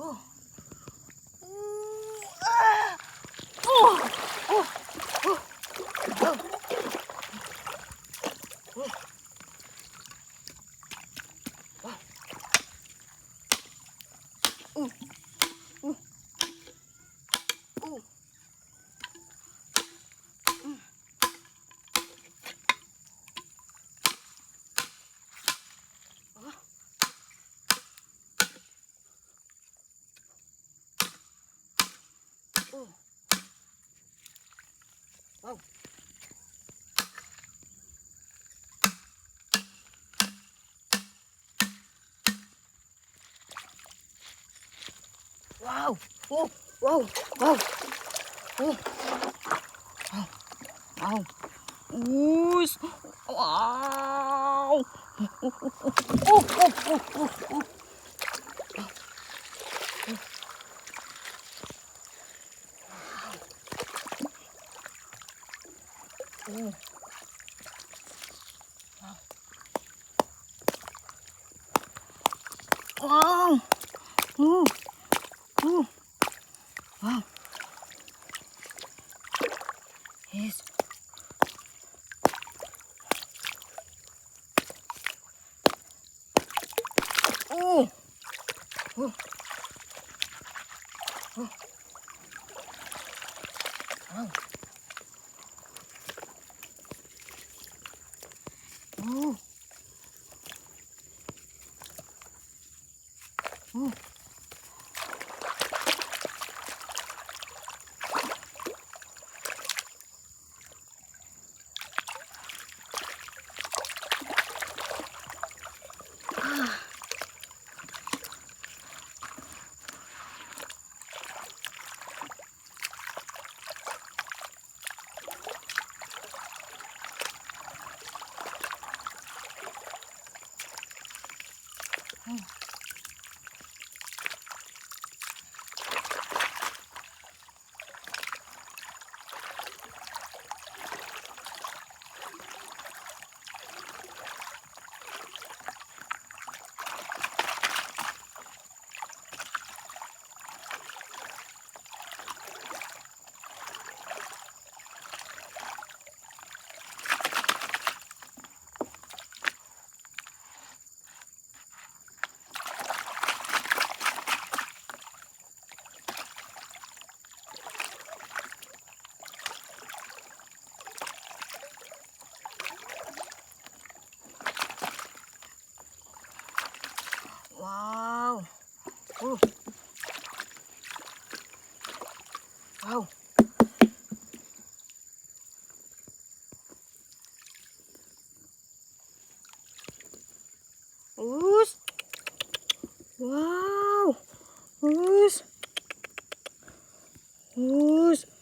Oh. Ah. Oh. Oh. Oh. Oh. Oh. Oh. Oh. Oh. Oh. Wow. Wow. Oh. Wow. Wow. Oh. Wow. Wow. Us. Wow. Oh. Oh. Oh. Oh. Oh. Oh. Wow. Oh. Oh. Wow. Yes. Oh. Oh. Oh. Wow. Oh. Oh. Wow. Oh. Wow. Us. Wow. Us. Us.